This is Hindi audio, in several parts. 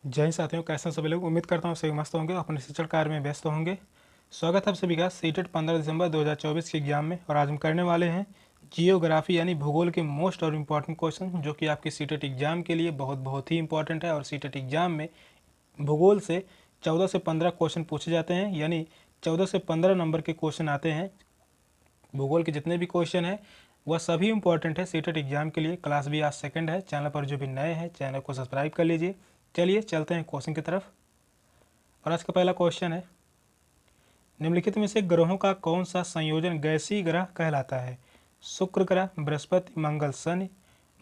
जय हिंद साथियों, कैसे हैं सभी लोग। उम्मीद करता हूँ सभी मस्त होंगे, अपने शिक्षण कार्य में व्यस्त होंगे। स्वागत है आप सभी का सीटेट 15 दिसंबर 2024 के एग्जाम में। और आज हम करने वाले हैं जियोग्राफी यानी भूगोल के मोस्ट और इम्पॉर्टेंट क्वेश्चन, जो कि आपके सीटेट एग्जाम के लिए बहुत ही इंपॉर्टेंट है। और सीटेट एग्जाम में भूगोल से 14 से 15 क्वेश्चन पूछे जाते हैं, यानी 14 से 15 नंबर के क्वेश्चन आते हैं। भूगोल के जितने भी क्वेश्चन हैं वह सभी इंपॉर्टेंट है सीटेट एग्जाम के लिए। क्लास भी आज सेकंड है। चैनल पर जो भी नए हैं चैनल को सब्सक्राइब कर लीजिए। चलिए चलते हैं क्वेश्चन की तरफ। और आज का पहला क्वेश्चन है, निम्नलिखित में से ग्रहों का कौन सा संयोजन गैसीय ग्रह कहलाता है। शुक्र ग्रह, बृहस्पति, मंगल, शनि।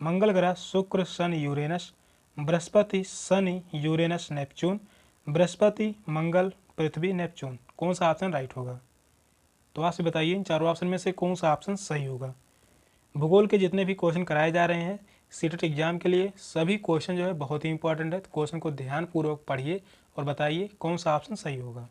मंगल ग्रह शुक्र, शनि, यूरेनस। बृहस्पति, शनि, यूरेनस, नेपच्यून। बृहस्पति, मंगल, पृथ्वी, नेपच्यून। कौन सा ऑप्शन राइट होगा? तो आपसे बताइए इन चारों ऑप्शन में से कौन सा ऑप्शन सही होगा। भूगोल के जितने भी क्वेश्चन कराए जा रहे हैं सीटेट एग्जाम के लिए, सभी क्वेश्चन जो है बहुत ही इंपॉर्टेंट है। तो क्वेश्चन को ध्यानपूर्वक पढ़िए और बताइए कौन सा ऑप्शन सही होगा।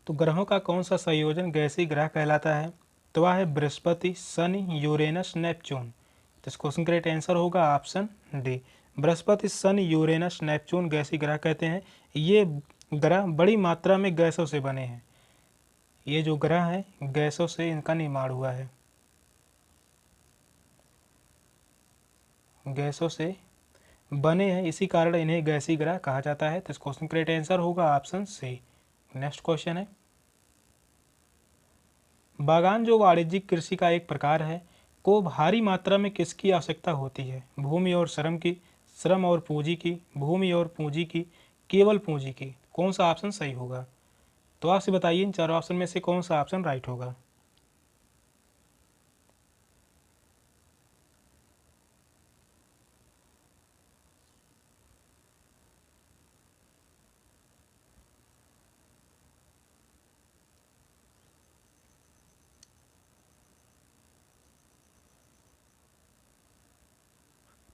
तो ग्रहों का कौन सा संयोजन गैसीय ग्रह कहलाता है? तो वह है बृहस्पति, शनि, यूरेनस, नेपच्यून। तो इस क्वेश्चन का राइट आंसर होगा ऑप्शन डी। बृहस्पति, शनि, यूरेनस, नेपच्यून गैसीय ग्रह कहते हैं। ये ग्रह बड़ी मात्रा में गैसों से बने हैं। ये जो ग्रह हैं गैसों से इनका निर्माण हुआ है, गैसों से बने हैं, इसी कारण इन्हें गैसीय ग्रह कहा जाता है। तो इस क्वेश्चन का राइट आंसर होगा ऑप्शन सी। नेक्स्ट क्वेश्चन है, बागान जो वाणिज्यिक कृषि का एक प्रकार है को भारी मात्रा में किसकी आवश्यकता होती है? भूमि और श्रम की, श्रम और पूंजी की, भूमि और पूंजी की, केवल पूंजी की। कौन सा ऑप्शन सही होगा? तो आपसे बताइए इन चारों ऑप्शन में से कौन सा ऑप्शन राइट होगा।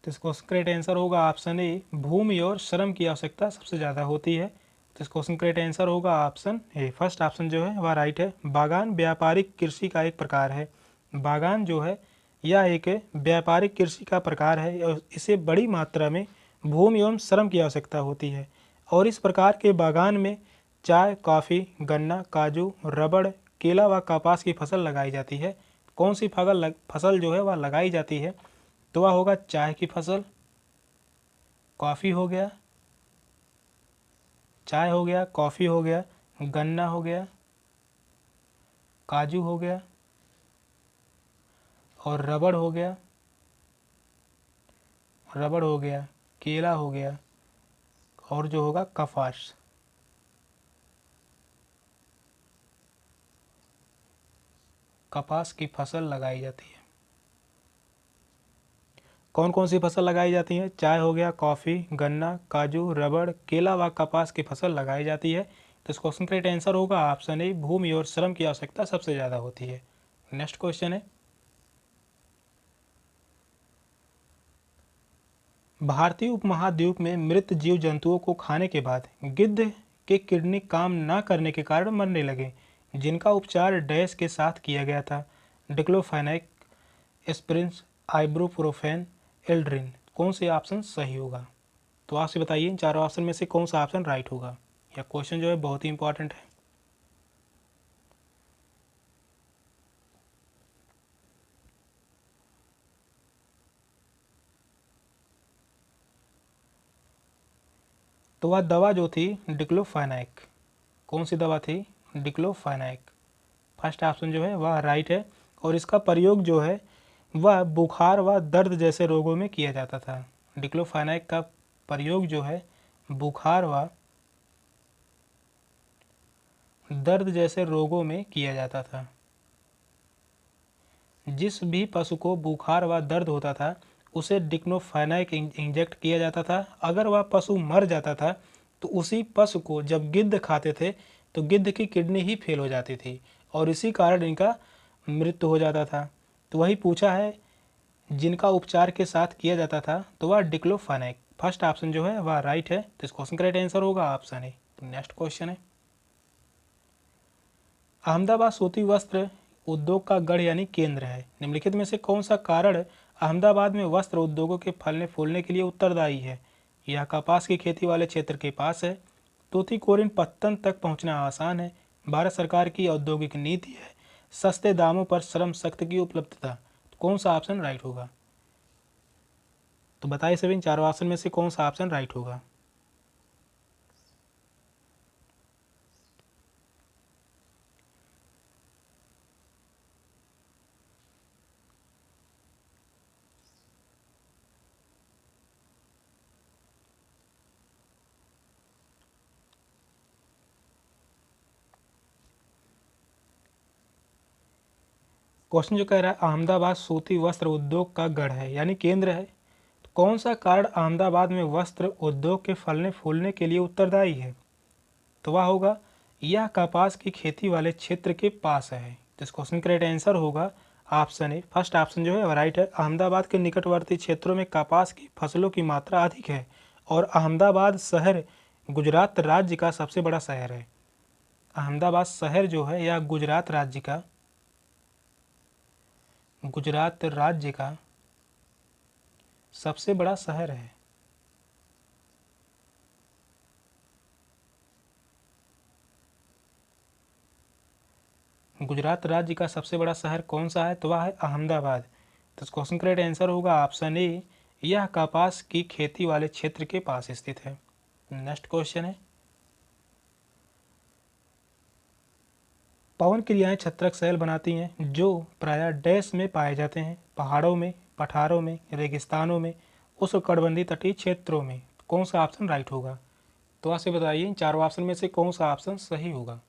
तो इस क्वेश्चन का राइट आंसर होगा ऑप्शन ए, भूमि और श्रम की आवश्यकता सबसे ज़्यादा होती है। तो इस क्वेश्चन का राइट आंसर होगा ऑप्शन ए। फर्स्ट ऑप्शन जो है वह राइट है। बागान व्यापारिक कृषि का एक प्रकार है। बागान जो है यह एक व्यापारिक कृषि का प्रकार है और इसे बड़ी मात्रा में भूमि एवं श्रम की आवश्यकता होती है। और इस प्रकार के बागान में चाय, कॉफ़ी, गन्ना, काजू, रबड़, केला व कपास की फसल लगाई जाती है। कौन सी फसल जो है वह लगाई जाती है? तो वह होगा चाय की फसल, कॉफ़ी हो गया, चाय हो गया, कॉफ़ी हो गया, गन्ना हो गया, काजू हो गया और रबड़ हो गया, केला हो गया और जो होगा कपास। कपास की फसल लगाई जाती है। कौन कौन सी फसल लगाई जाती है? चाय हो गया, कॉफ़ी, गन्ना, काजू, रबड़, केला व कपास की फसल लगाई जाती है। तो इस क्वेश्चन का राइट आंसर होगा ऑप्शन ए, भूमि और श्रम की आवश्यकता सबसे ज़्यादा होती है। नेक्स्ट क्वेश्चन है, भारतीय उपमहाद्वीप में मृत जीव जंतुओं को खाने के बाद गिद्ध के किडनी काम न करने के कारण मरने लगे, जिनका उपचार डैश के साथ किया गया था। Diclofenac, aspirin, ibuprofen, aldrin. कौन से ऑप्शन सही होगा? तो आपसे बताइए इन चारों ऑप्शन में से कौन सा ऑप्शन राइट होगा। यह क्वेश्चन जो है बहुत ही इंपॉर्टेंट है। तो वह दवा जो थी डिक्लोफेनाक, कौन सी दवा थी? डिक्लोफेनाक। फर्स्ट ऑप्शन जो है वह राइट है। और इसका प्रयोग जो है वह बुखार व दर्द जैसे रोगों में किया जाता था। डिक्लोफेनाक का प्रयोग जो है बुखार व दर्द जैसे रोगों में किया जाता था। जिस भी पशु को बुखार व दर्द होता था उसे डिक्लोफेनाक इंजेक्ट किया जाता था। अगर वह पशु मर जाता था तो उसी पशु को जब गिद्ध खाते थे तो गिद्ध की किडनी ही फेल हो जाती थी और इसी कारण इनका मृत्यु हो जाता था। तो वही पूछा है जिनका उपचार के साथ किया जाता था, तो वह डिक्लोफेनेक। फर्स्ट ऑप्शन जो है वह राइट है, तो इस क्वेश्चन का राइट आंसर होगा ऑप्शन ए। नेक्स्ट क्वेश्चन है, अहमदाबाद सूती वस्त्र उद्योग का गढ़ यानी केंद्र है। निम्नलिखित में से कौन सा कारण अहमदाबाद में वस्त्र उद्योगों के फलने फूलने के लिए उत्तरदायी है? यह कपास की खेती वाले क्षेत्र के पास है, तूतीकोरिन पत्तन तक पहुंचना आसान है, भारत सरकार की औद्योगिक नीति है, सस्ते दामों पर श्रम शक्ति की उपलब्धता। तो कौन सा ऑप्शन राइट होगा? तो बताइए सभी, इन चारों ऑप्शन में से कौन सा ऑप्शन राइट होगा? क्वेश्चन जो कह रहा है अहमदाबाद सूती वस्त्र उद्योग का गढ़ है यानी केंद्र है, तो कौन सा कारण अहमदाबाद में वस्त्र उद्योग के फलने फूलने के लिए उत्तरदायी है? तो वह होगा यह कपास की खेती वाले क्षेत्र के पास है। तो इस क्वेश्चन का राइट आंसर होगा ऑप्शन ए। फर्स्ट ऑप्शन जो है वह राइट है। अहमदाबाद के निकटवर्ती क्षेत्रों में कपास की फसलों की मात्रा अधिक है और अहमदाबाद शहर गुजरात राज्य का सबसे बड़ा शहर है। अहमदाबाद शहर जो है यह गुजरात राज्य का सबसे बड़ा शहर है। गुजरात राज्य का सबसे बड़ा शहर कौन सा है? तो वह है अहमदाबाद। तो इस क्वेश्चन का राइट आंसर होगा ऑप्शन ए, यह कपास की खेती वाले क्षेत्र के पास स्थित है। नेक्स्ट क्वेश्चन है, पवन क्रियाएं छत्रक शैल बनाती हैं जो प्रायः डैश में पाए जाते हैं, पहाड़ों में, पठारों में, रेगिस्तानों में, उष्णकटिबंधीय तटीय क्षेत्रों में। कौन सा ऑप्शन राइट होगा? तो आपसे बताइए इन चारों ऑप्शन में से कौन सा ऑप्शन सही होगा?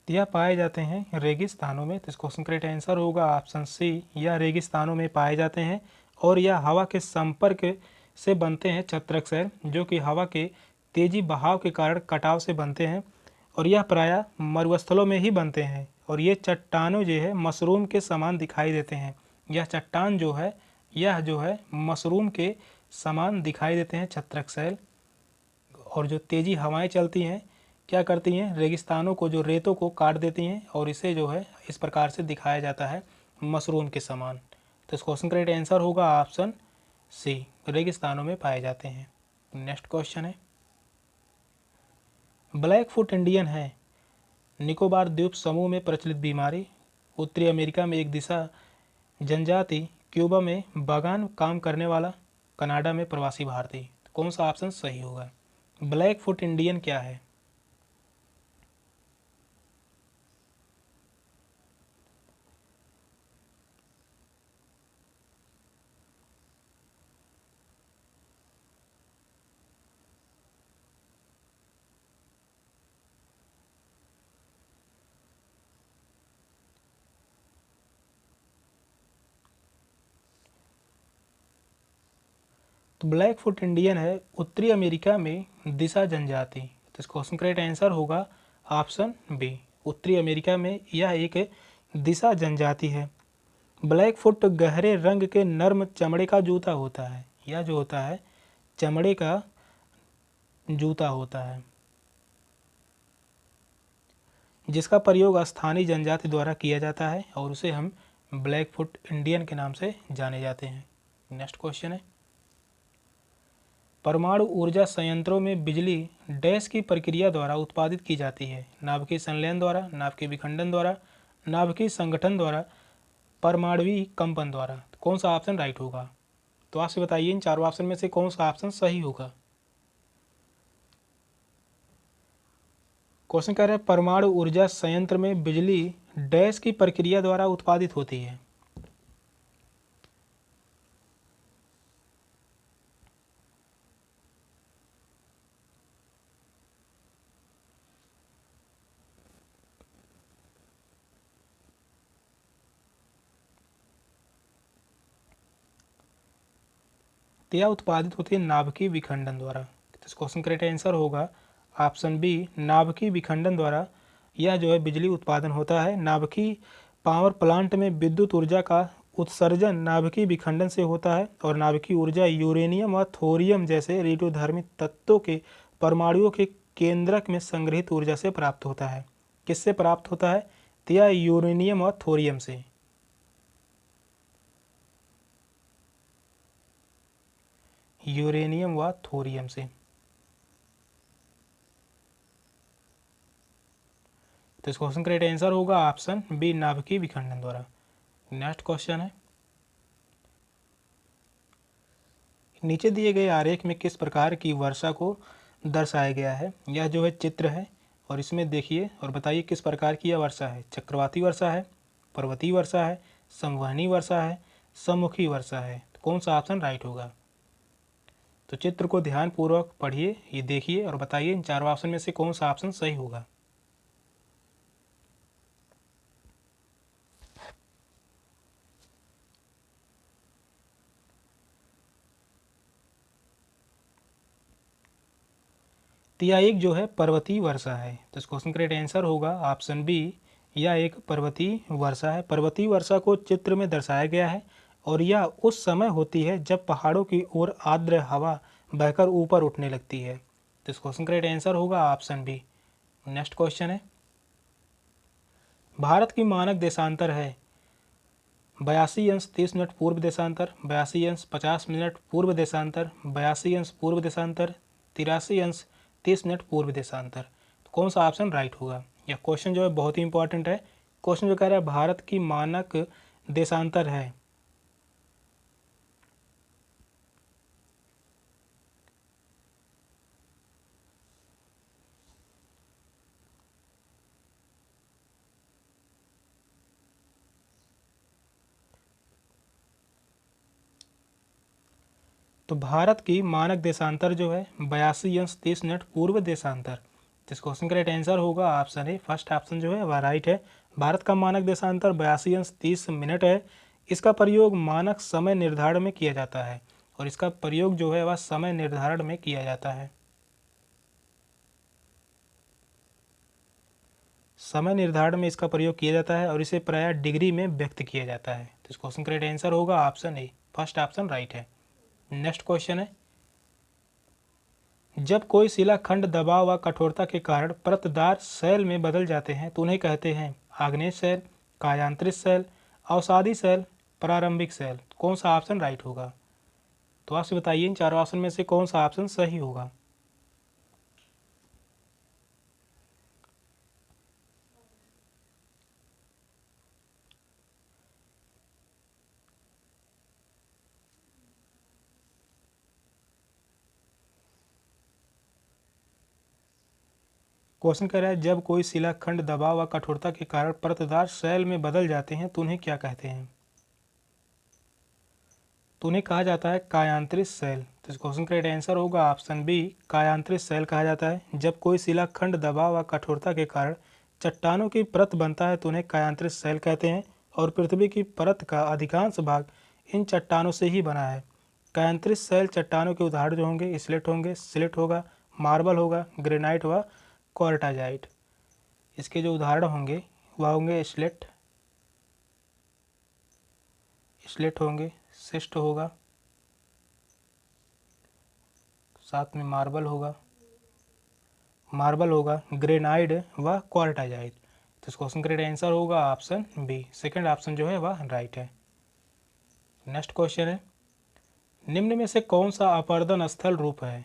यह पाए जाते हैं रेगिस्तानों में। तो इस क्वेश्चन का राइट आंसर होगा ऑप्शन सी, यह रेगिस्तानों में पाए जाते हैं और यह हवा के संपर्क से बनते हैं छत्रक शैल, जो कि हवा के तेजी बहाव के कारण कटाव से बनते हैं और यह प्रायः मरुस्थलों में ही बनते हैं और ये चट्टानों जो है मशरूम के समान दिखाई देते हैं। यह चट्टान जो है मशरूम के समान दिखाई देते हैं छत्रक शैल। और जो तेज़ी हवाएं चलती हैं क्या करती हैं? रेगिस्तानों को, जो रेतों को काट देती हैं और इसे जो है इस प्रकार से दिखाया जाता है मशरूम के समान। तो इस क्वेश्चन का राइट आंसर होगा ऑप्शन सी, रेगिस्तानों में पाए जाते हैं। नेक्स्ट क्वेश्चन है, ब्लैक फुट इंडियन है निकोबार द्वीप समूह में प्रचलित बीमारी, उत्तरी अमेरिका में एक दिशा जनजाति, क्यूबा में बागान काम करने वाला, कनाडा में प्रवासी भारतीय। तो कौन सा ऑप्शन सही होगा? ब्लैक फुट इंडियन क्या है? तो ब्लैक फुट इंडियन है उत्तरी अमेरिका में दिशा जनजाति। तो इस क्वेश्चन का राइट आंसर होगा ऑप्शन बी, उत्तरी अमेरिका में यह एक दिशा जनजाति है। ब्लैक फुट गहरे रंग के नर्म चमड़े का जूता होता है। यह जो होता है चमड़े का जूता होता है जिसका प्रयोग स्थानीय जनजाति द्वारा किया जाता है और उसे हम ब्लैक फुट इंडियन के नाम से जाने जाते हैं। नेक्स्ट क्वेश्चन है, परमाणु ऊर्जा संयंत्रों में बिजली डैश की प्रक्रिया द्वारा उत्पादित की जाती है? नाभिकीय संलयन द्वारा, नाभिकीय विखंडन द्वारा, नाभिकीय संगठन द्वारा, परमाणुवीय कंपन द्वारा। तो कौन सा ऑप्शन राइट होगा? तो आपसे बताइए इन चारों ऑप्शन में से कौन सा ऑप्शन सही होगा? क्वेश्चन कह रहे हैं परमाणु ऊर्जा संयंत्र में बिजली डैश की प्रक्रिया द्वारा उत्पादित होती है। तो यह उत्पादित होती है नाभिकीय विखंडन द्वारा। तो इस क्वेश्चन का राइट आंसर होगा ऑप्शन बी, नाभिकीय विखंडन द्वारा यह जो है बिजली उत्पादन होता है। नाभिकीय पावर प्लांट में विद्युत ऊर्जा का उत्सर्जन नाभिकीय विखंडन से होता है और नाभिकीय ऊर्जा यूरेनियम और थोरियम जैसे रेडियोधर्मी तत्वों के परमाणुओं के केंद्रक में संग्रहित ऊर्जा से प्राप्त होता है। किससे प्राप्त होता है? तो यह यूरेनियम और थोरियम से। यूरेनियम व थोरियम से। तो इस क्वेश्चन का राइट आंसर होगा ऑप्शन बी, नाभिकीय विखंडन द्वारा। नेक्स्ट क्वेश्चन है, नीचे दिए गए आरेख में किस प्रकार की वर्षा को दर्शाया गया है? यह जो है चित्र है और इसमें देखिए और बताइए किस प्रकार की यह वर्षा है। चक्रवाती वर्षा है, पर्वतीय वर्षा है, संवहनी वर्षा है, सम्मुखी वर्षा है। तो कौन सा ऑप्शन राइट होगा? तो चित्र को ध्यानपूर्वक पढ़िए, ये देखिए और बताइए इन चारों ऑप्शन में से कौन सा ऑप्शन सही होगा। तो यह एक जो है पर्वतीय वर्षा है। तो इस क्वेश्चन का राइट आंसर होगा ऑप्शन बी, यह एक पर्वतीय वर्षा है। पर्वतीय वर्षा को चित्र में दर्शाया गया है और यह उस समय होती है जब पहाड़ों की ओर आर्द्र हवा बहकर ऊपर उठने लगती है। तो इस क्वेश्चन का राइट आंसर होगा ऑप्शन बी। नेक्स्ट क्वेश्चन है, भारत की मानक देशांतर है 82 अंश 30 मिनट पूर्व देशांतर, 82 अंश 50 मिनट पूर्व देशांतर, 82 अंश पूर्व देशांतर, 83 अंश 30 मिनट पूर्व देशांतर। तो कौन सा ऑप्शन राइट होगा? यह क्वेश्चन जो है बहुत ही इंपॉर्टेंट है। क्वेश्चन जो कह रहा है भारत की मानक देशांतर है तो भारत की मानक देशांतर जो है 82 अंश 30 मिनट पूर्व देशांतर। इस क्वेश्चन का राइट आंसर होगा ऑप्शन ए, फर्स्ट ऑप्शन जो है वह राइट है। भारत का मानक देशांतर 82 अंश 30 मिनट है। इसका प्रयोग मानक समय निर्धारण में किया जाता है और इसका प्रयोग जो है वह समय निर्धारण में किया जाता है। समय निर्धारण में इसका प्रयोग किया जाता है और इसे प्रायः डिग्री में व्यक्त किया जाता है। तो इस क्वेश्चन का राइट आंसर होगा option A, first option right है। नेक्स्ट क्वेश्चन है, जब कोई शिलाखंड दबाव व कठोरता के कारण परतदार शैल में बदल जाते हैं तो उन्हें कहते हैं आग्नेय शैल, कायांतरित शैल, अवसादी शैल, प्रारंभिक शैल। कौन सा ऑप्शन राइट होगा? तो आपसे बताइए इन चारों ऑप्शन में से कौन सा ऑप्शन सही होगा। क्वेश्चन कह रहा है जब कोई शिलाखंड दबाव व कठोरता के कारण परतदार शैल में बदल जाते हैं तो उन्हें क्या कहते हैं? तो उन्हें कहा जाता है कायांतरित शैल। तो इस क्वेश्चन का राइट आंसर होगा ऑप्शन बी, कायांतरित शैल कहा जाता है। जब कोई शिलाखंड दबाव व कठोरता के कारण चट्टानों की परत बनता है तो उन्हें कायांतरित शैल कहते हैं और पृथ्वी की परत का अधिकांश भाग इन चट्टानों से ही बना है। कायांतरित शैल चट्टानों के उदाहरण जो होंगे सिलेट होगा, मार्बल होगा, ग्रेनाइट व क्वार्टाजाइट। इसके जो उदाहरण होंगे वह होंगे स्लेट होंगे, सिस्ट होगा, साथ में मार्बल होगा, ग्रेनाइड व क्वार्टाजाइट। तो इस क्वेश्चन का राइट आंसर होगा ऑप्शन बी, सेकंड ऑप्शन जो है वह राइट है। नेक्स्ट क्वेश्चन है, निम्न में से कौन सा अपरदन स्थल रूप है?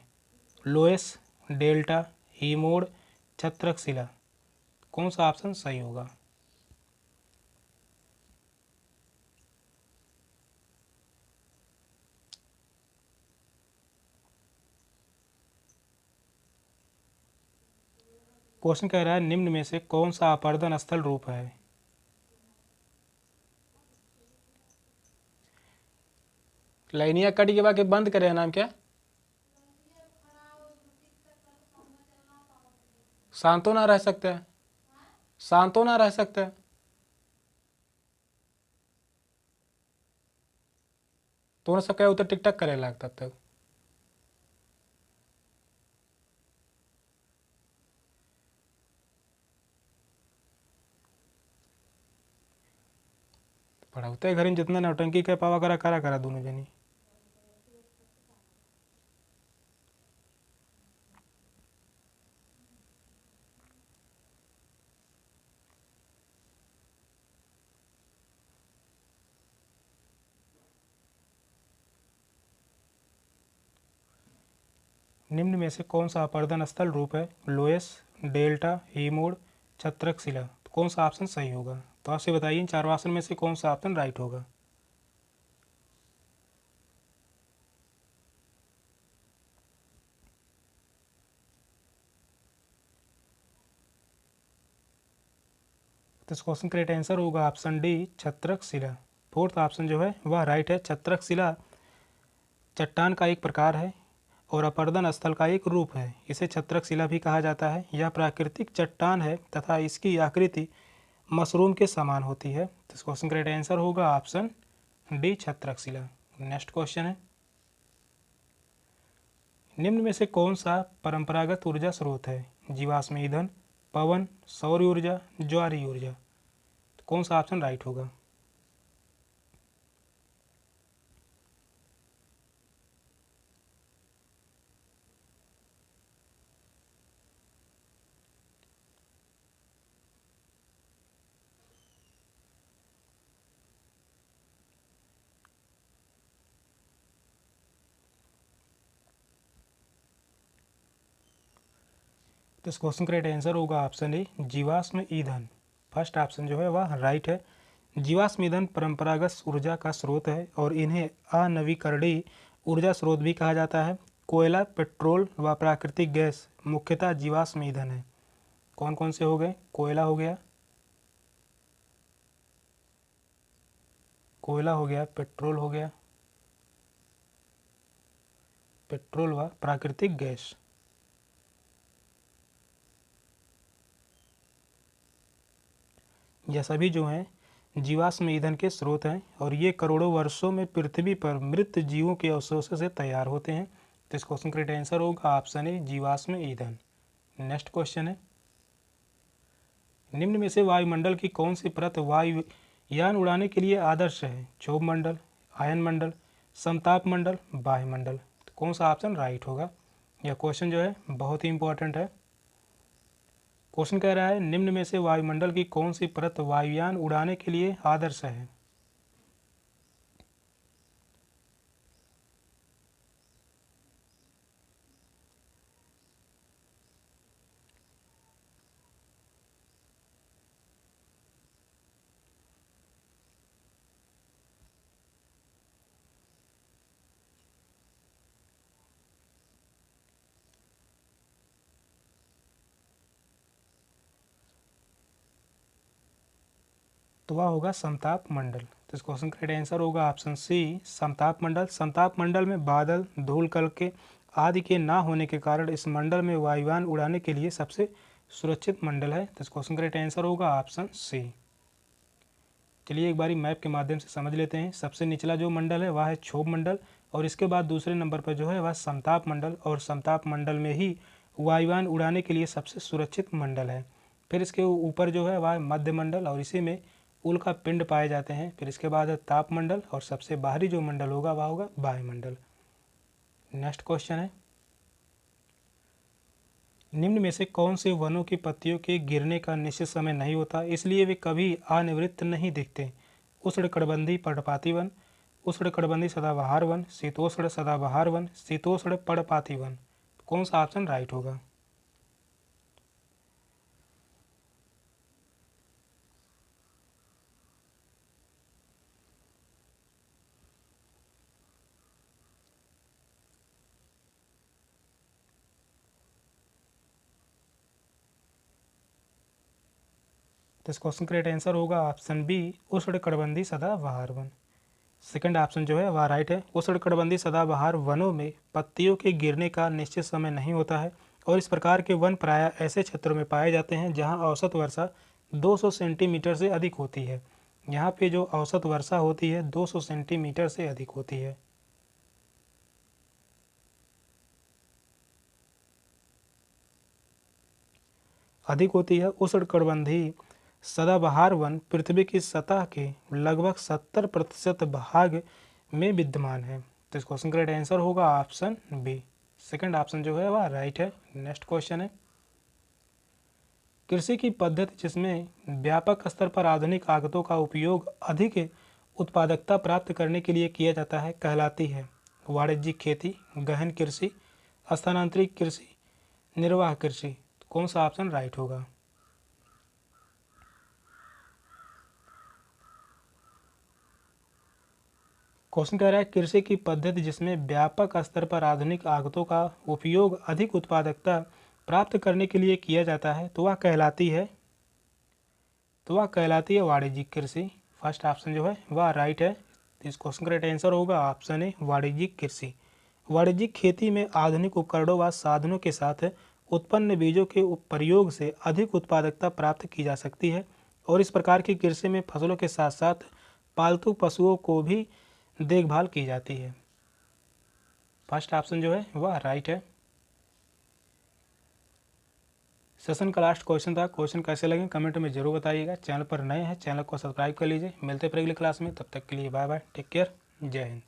लोएस, डेल्टा, हीमोड, छत्रकशिला। कौन सा ऑप्शन सही होगा? क्वेश्चन कह रहा है निम्न में से कौन सा अपरदन स्थल रूप है? लाइनिया कट के बाद बंद करे नाम क्या? शांतो ना रह सकते हैं, शांतो ना रह सकते हैं। तो उन्हें सब क्या उत्तर टिक टक करे लाग तब तक। पढ़ाते घर जितना नौटंकी कह पावा करा करा करा दोनों जनी। निम्न में से कौन सा अपर्दन स्थल रूप है? लोएस, डेल्टा, हीमोड, छत्रक शिला। तो कौन सा ऑप्शन सही होगा? तो आपसे बताइए इन चारों ऑप्शन में से कौन सा ऑप्शन राइट होगा। तो इस क्वेश्चन का राइट आंसर होगा ऑप्शन डी, छत्रक शिला। फोर्थ ऑप्शन जो है वह राइट है। छत्रक शिला चट्टान का एक प्रकार है और अपर्दन स्थल का एक रूप है। इसे छत्रक शिला भी कहा जाता है। यह प्राकृतिक चट्टान है तथा इसकी आकृति मशरूम के समान होती है। तो इस क्वेश्चन का राइट आंसर होगा ऑप्शन डी, छत्रक शिला। नेक्स्ट क्वेश्चन है, निम्न में से कौन सा परंपरागत ऊर्जा स्रोत है? जीवाश्म ईंधन, पवन, सौर ऊर्जा, ज्वारीय ऊर्जा। तो कौन सा ऑप्शन राइट होगा? तो इस क्वेश्चन का राइट आंसर होगा ऑप्शन ए, जीवाश्म ईंधन। फर्स्ट ऑप्शन जो है वह राइट है। जीवाश्म ईंधन परंपरागत ऊर्जा का स्रोत है और इन्हें अनवीकरणीय ऊर्जा स्रोत भी कहा जाता है। कोयला, पेट्रोल व प्राकृतिक गैस मुख्यतः जीवाश्म ईंधन है। कौन कौन से हो गए? कोयला हो गया, कोयला हो गया, पेट्रोल हो गया, पेट्रोल व प्राकृतिक गैस। यह सभी जो हैं जीवाश्म ईंधन के स्रोत हैं और ये करोड़ों वर्षों में पृथ्वी पर मृत जीवों के अवशेषों से तैयार होते हैं। तो इस क्वेश्चन का राइट आंसर होगा ऑप्शन ए, जीवाश्म ईंधन। नेक्स्ट क्वेश्चन है, निम्न में से वायुमंडल की कौन सी परत वायुयान उड़ाने के लिए आदर्श है? क्षोभ मंडल, आयन मंडल, समताप मंडल, वायुमंडल। तो कौन सा ऑप्शन राइट होगा? यह क्वेश्चन जो है बहुत ही इंपॉर्टेंट है। क्वेश्चन कह रहा है निम्न में से वायुमंडल की कौन सी परत वायुयान उड़ाने के लिए आदर्श है? तो वह होगा समताप मंडल। तो इस क्वेश्चन का राइट आंसर होगा ऑप्शन सी, समताप मंडल। समताप मंडल में बादल, धूल कण के आदि के ना होने के कारण इस मंडल में वायुयान उड़ाने के लिए सबसे सुरक्षित मंडल है। तो इस क्वेश्चन का राइट आंसर होगा ऑप्शन सी। चलिए एक बारी मैप के माध्यम से समझ लेते हैं। सबसे निचला जो मंडल है वह है क्षोभ मंडल और इसके बाद दूसरे नंबर पर जो है वह समताप मंडल और समताप मंडल में ही वायुयान उड़ाने के लिए सबसे सुरक्षित मंडल है। फिर इसके ऊपर जो है वह मध्य मंडल और इसी में उल्का पिंड पाए जाते हैं। फिर इसके बाद है तापमंडल और सबसे बाहरी जो मंडल होगा वह होगा वायुमंडल। नेक्स्ट क्वेश्चन है, निम्न में से कौन से वनों की पत्तियों के गिरने का निश्चित समय नहीं होता, इसलिए वे कभी अनिवृत्त नहीं दिखते? उष्णकटिबंधीय पर्णपाती वन, उष्णकटिबंधीय सदाबहार वन, शीतोष्ण सदाबहार वन, शीतोष्ण पर्णपाती वन। कौन सा ऑप्शन राइट होगा? तो इस क्वेश्चन का राइट आंसर होगा ऑप्शन बी, उष्णकटिबंधीय सदाबहार वन। सेकंड ऑप्शन जो है वह राइट है। उष्णकटिबंधीय सदाबहार वनों में पत्तियों के गिरने का निश्चित समय नहीं होता है और इस प्रकार के वन प्रायः ऐसे क्षेत्रों में पाए जाते हैं जहां औसत वर्षा 200 सेंटीमीटर से अधिक होती है। यहाँ पे जो औसत वर्षा होती है 200 सेंटीमीटर से अधिक होती है। अधिक होती है। उष्णकटिबंधीय सदाबहार वन पृथ्वी की सतह के लगभग 70% भाग में विद्यमान है। तो इस क्वेश्चन का राइट आंसर होगा ऑप्शन बी, सेकंड ऑप्शन जो है वह राइट है। नेक्स्ट क्वेश्चन है, कृषि की पद्धति जिसमें व्यापक स्तर पर आधुनिक आगतों का उपयोग अधिक उत्पादकता प्राप्त करने के लिए किया जाता है कहलाती है। वाणिज्यिक खेती, गहन कृषि, स्थानांतरित कृषि, निर्वाह कृषि। कौन सा ऑप्शन राइट होगा? क्वेश्चन कह रहा है कृषि की पद्धति जिसमें व्यापक स्तर पर आधुनिक आगतों का उपयोग अधिक उत्पादकता प्राप्त करने के लिए किया जाता है तो वह कहलाती है वाणिज्यिक कृषि। फर्स्ट ऑप्शन जो है वह राइट है। तो इस क्वेश्चन का राइट आंसर होगा ऑप्शन ए, वाणिज्यिक कृषि। वाणिज्यिक खेती में आधुनिक उपकरणों व साधनों के साथ उत्पन्न बीजों के प्रयोग से अधिक उत्पादकता प्राप्त की जा सकती है और इस प्रकार की कृषि में फसलों के साथ साथ पालतू पशुओं को भी देखभाल की जाती है। फर्स्ट ऑप्शन जो है वह राइट है। सेशन का लास्ट क्वेश्चन था। क्वेश्चन कैसे लगे कमेंट में जरूर बताइएगा। चैनल पर नए हैं चैनल को सब्सक्राइब कर लीजिए। मिलते हैं अगली क्लास में, तब तक के लिए बाय बाय, टेक केयर, जय हिंद।